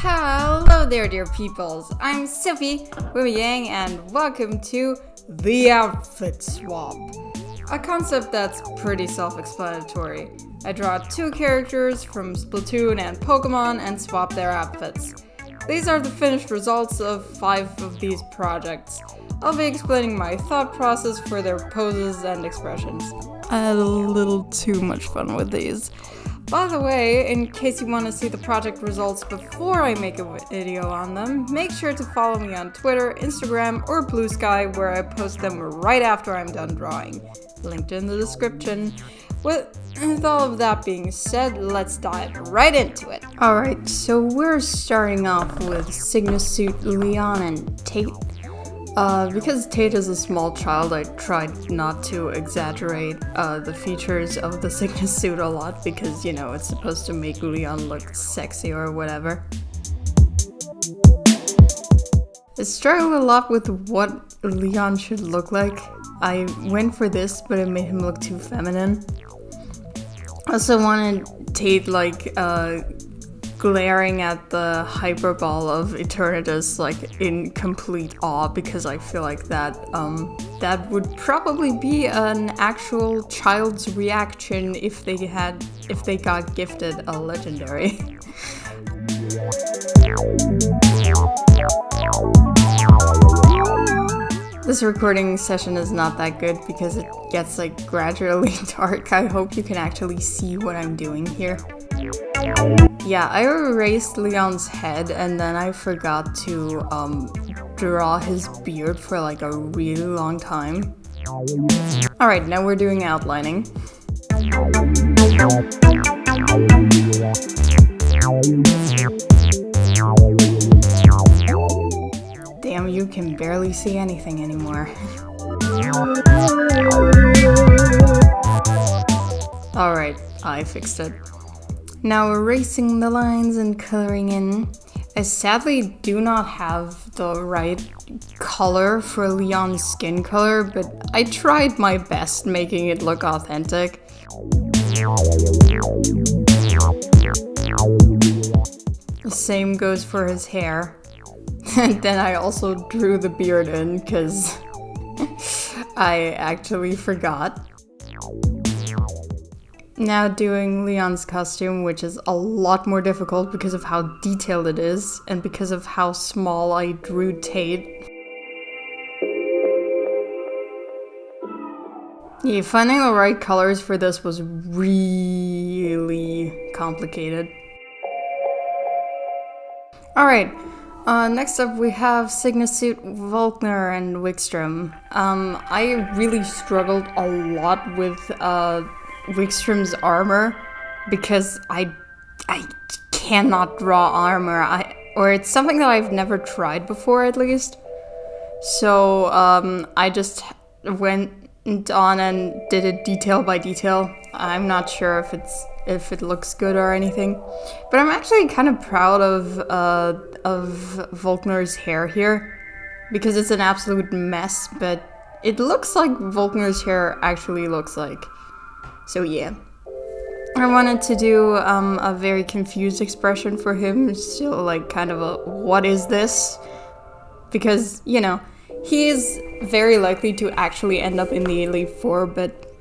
Hello there, dear peoples. I'm Sophie Yang, and welcome to the Outfit Swap, a concept that's pretty self-explanatory. I draw two characters from Splatoon and Pokemon and swap their outfits. These are the finished results of 5 of these projects. I'll be explaining my thought process for their poses and expressions. I had a little too much fun with these. By the way, in case you want to see the project results before I make a video on them, make sure to follow me on Twitter, Instagram, or Blue Sky, where I post them right after I'm done drawing. Linked in the description. With all of that being said, let's dive right into it. Alright, so we're starting off with Cygnus Suit, Leon, and Tate. Because Tate is a small child, I tried not to exaggerate the features of the Cygnus suit a lot because, you know, it's supposed to make Leon look sexy or whatever. I struggled a lot with what Leon should look like. I went for this, but it made him look too feminine. I also wanted Tate, like, glaring at the hyperball of Eternatus, like, in complete awe, because I feel like that would probably be an actual child's reaction if they got gifted a legendary. This recording session is not that good because it gets, like, gradually dark. I hope you can actually see what I'm doing here. Yeah, I erased Leon's head and then I forgot to draw his beard for like a really long time. Alright, now we're doing outlining. Damn, you can barely see anything anymore. Alright, I fixed it. Now erasing the lines and coloring in. I sadly do not have the right color for Leon's skin color, but I tried my best making it look authentic. The same goes for his hair. And then I also drew the beard in because I actually forgot. Now doing Leon's costume, which is a lot more difficult because of how detailed it is, and because of how small I drew Tate. Yeah, finding the right colors for this was really complicated. Alright, next up we have Cygnus Suit, Volkner, and Wikström. I really struggled a lot with Wikström's armor because I cannot draw armor, or it's something that I've never tried before at least. So I just went on and did it detail by detail. I'm not sure if it looks good or anything, but I'm actually kind of proud of Volkner's hair here because it's an absolute mess, but it looks like Volkner's hair actually looks like. So yeah, I wanted to do a very confused expression for him, so like kind of a what is this? Because, you know, he is very likely to actually end up in the Elite Four, but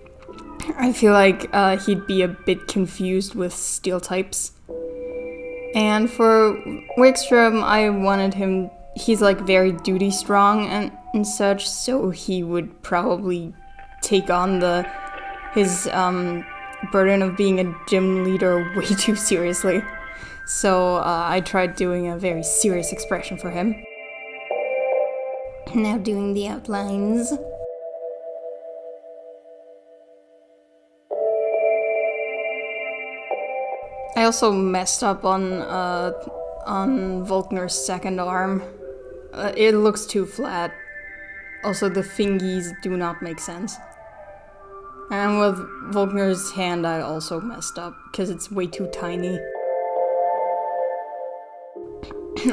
I feel like he'd be a bit confused with steel types. And for Wikström, I wanted him, he's like very duty strong and such, so he would probably take on his burden of being a gym leader way too seriously. So I tried doing a very serious expression for him. Now doing the outlines. I also messed up on Volkner's second arm. It looks too flat. Also, the fingies do not make sense. And with Volkner's hand, I also messed up, because it's way too tiny.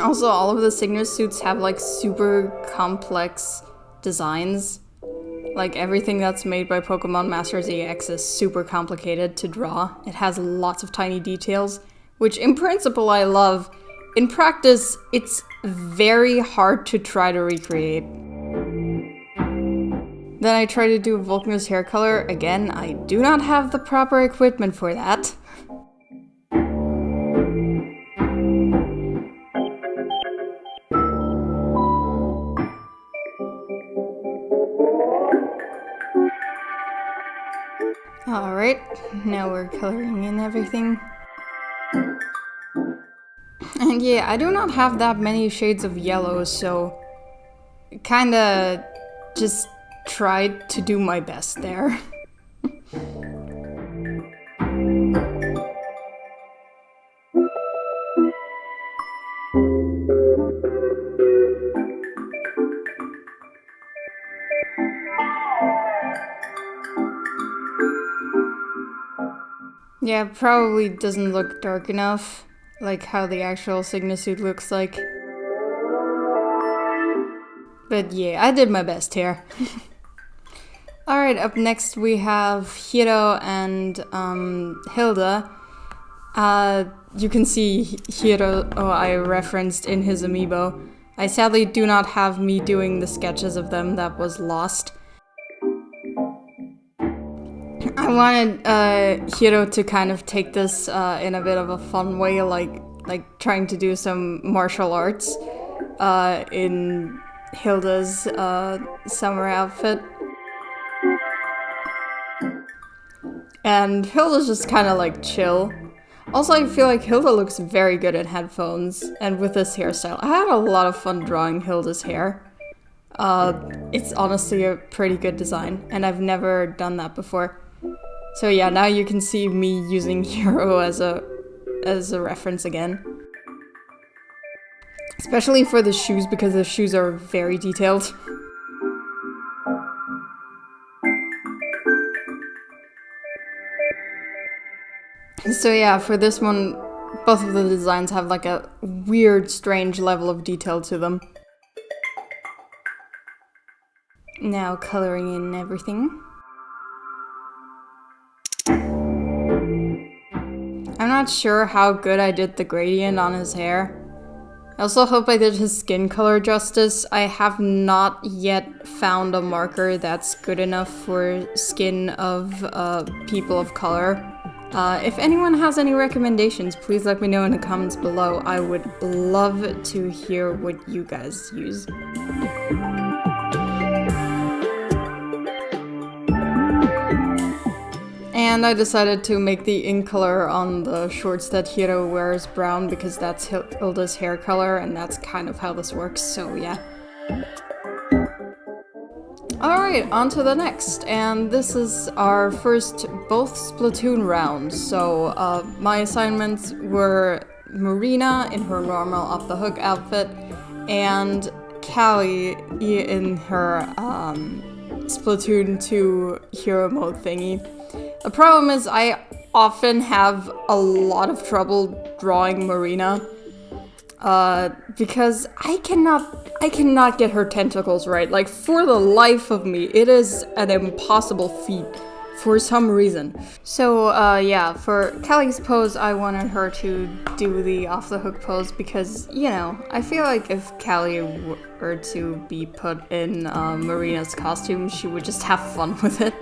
Also, all of the Cygnus suits have, like, super complex designs. Like, everything that's made by Pokemon Masters EX is super complicated to draw. It has lots of tiny details, which in principle I love, in practice, it's very hard to try to recreate. Then I try to do Volkner's hair color. Again, I do not have the proper equipment for that. Alright, now we're coloring in everything. And yeah, I do not have that many shades of yellow, so kinda just tried to do my best there. Yeah, probably doesn't look dark enough, like how the actual Sigma suit looks like. But yeah, I did my best here. Alright, up next we have Hiro and Hilda. You can see Hiro, I referenced in his amiibo. I sadly do not have me doing the sketches of them, that was lost. I wanted Hiro to kind of take this in a bit of a fun way, like trying to do some martial arts in Hilda's summer outfit. And Hilda's just kind of like chill. Also, I feel like Hilda looks very good in headphones and with this hairstyle. I had a lot of fun drawing Hilda's hair. It's honestly a pretty good design, and I've never done that before. So yeah, now you can see me using Hiro as a reference again. Especially for the shoes, because the shoes are very detailed. So yeah, for this one, both of the designs have like a weird, strange level of detail to them. Now coloring in everything. I'm not sure how good I did the gradient on his hair. I also hope I did his skin color justice. I have not yet found a marker that's good enough for skin of people of color. If anyone has any recommendations, please let me know in the comments below. I would love to hear what you guys use. And I decided to make the ink color on the shorts that Hiro wears brown because that's Hilda's hair color, and that's kind of how this works, so yeah. Alright, on to the next, and this is our first both Splatoon rounds. So my assignments were Marina in her normal off the hook outfit, and Callie in her Splatoon 2 hero mode thingy. The problem is I often have a lot of trouble drawing Marina because I cannot get her tentacles right. Like, for the life of me, it is an impossible feat for some reason. So yeah, for Callie's pose, I wanted her to do the off the hook pose because, you know, I feel like if Callie were to be put in Marina's costume, she would just have fun with it.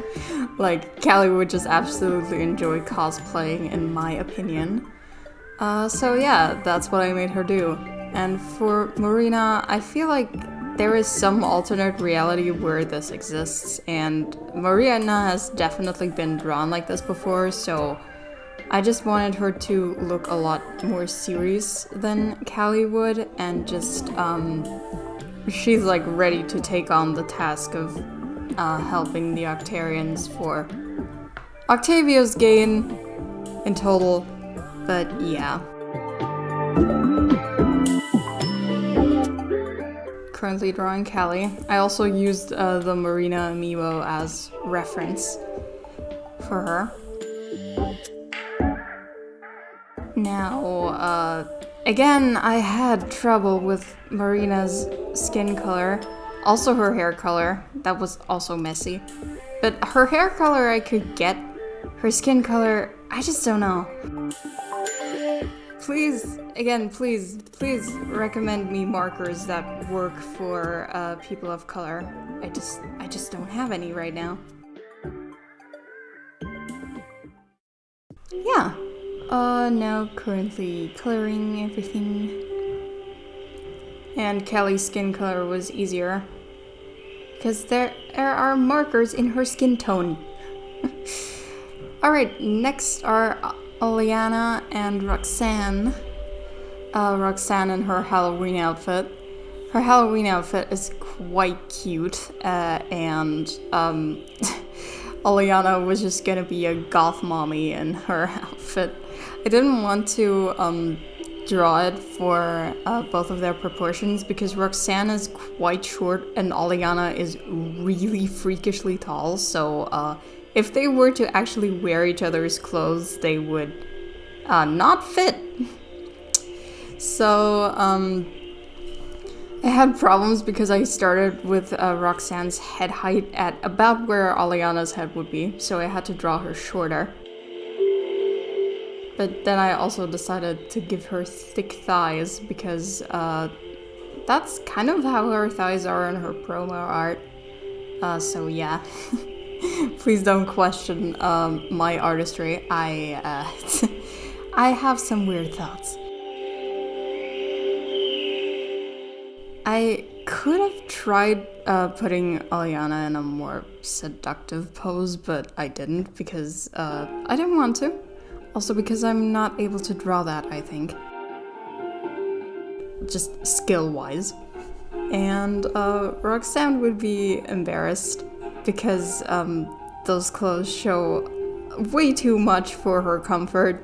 Like, Callie would just absolutely enjoy cosplaying, in my opinion. So yeah, that's what I made her do. And for Marina, I feel like there is some alternate reality where this exists, and Marina has definitely been drawn like this before, so I just wanted her to look a lot more serious than Callie would, and just, she's like ready to take on the task of helping the Octarians for Octavio's gain in total, but yeah. Currently drawing Callie. I also used the Marina amiibo as reference for her. Now, again, I had trouble with Marina's skin color. Also her hair color. That was also messy. But her hair color I could get. Her skin color, I just don't know. please, again, please recommend me markers that work for people of color. I just don't have any right now. Yeah. Now currently coloring everything. And Kelly's skin color was easier. Because there are markers in her skin tone. Alright, next are Oleana and Roxanne. Roxanne in her Halloween outfit. Her Halloween outfit is quite cute, and Oleana was just gonna be a goth mommy in her outfit. I didn't want to draw it for both of their proportions because Roxanne is quite short and Oleana is really freakishly tall, so if they were to actually wear each other's clothes, they would not fit. So, I had problems because I started with Roxanne's head height at about where Oleana's head would be, so I had to draw her shorter. But then I also decided to give her thick thighs because that's kind of how her thighs are in her promo art. So yeah. Please don't question my artistry. I have some weird thoughts. I could have tried putting Oleana in a more seductive pose, but I didn't because I didn't want to. Also because I'm not able to draw that, I think. Just skill-wise. And Roxanne would be embarrassed because those clothes show way too much for her comfort.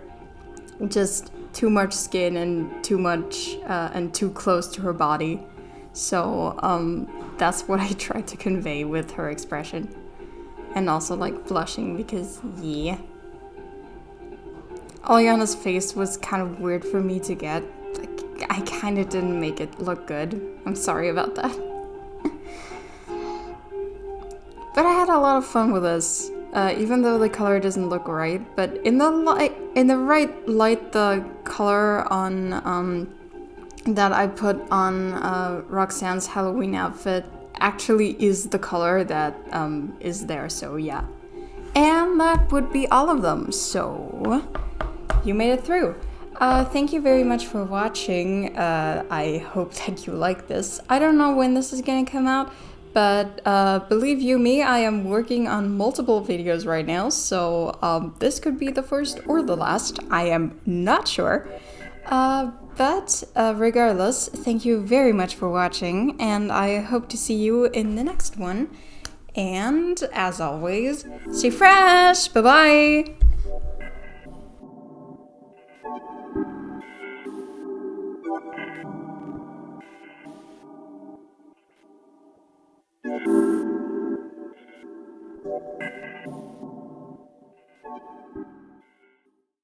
Just too much skin and too much and too close to her body. So that's what I tried to convey with her expression. And also like blushing because yeah. Oleana's face was kind of weird for me to get. Like, I kind of didn't make it look good. I'm sorry about that. But I had a lot of fun with this, even though the color doesn't look right. But in the right light, the color on that I put on Roxanne's Halloween outfit actually is the color that is there. So yeah, and that would be all of them. So you made it through. Thank you very much for watching. I hope that you like this. I don't know when this is gonna come out, but believe you me, I am working on multiple videos right now, so this could be the first or the last. I am not sure. But regardless, thank you very much for watching, and I hope to see you in the next one. And as always, stay fresh! Bye-bye!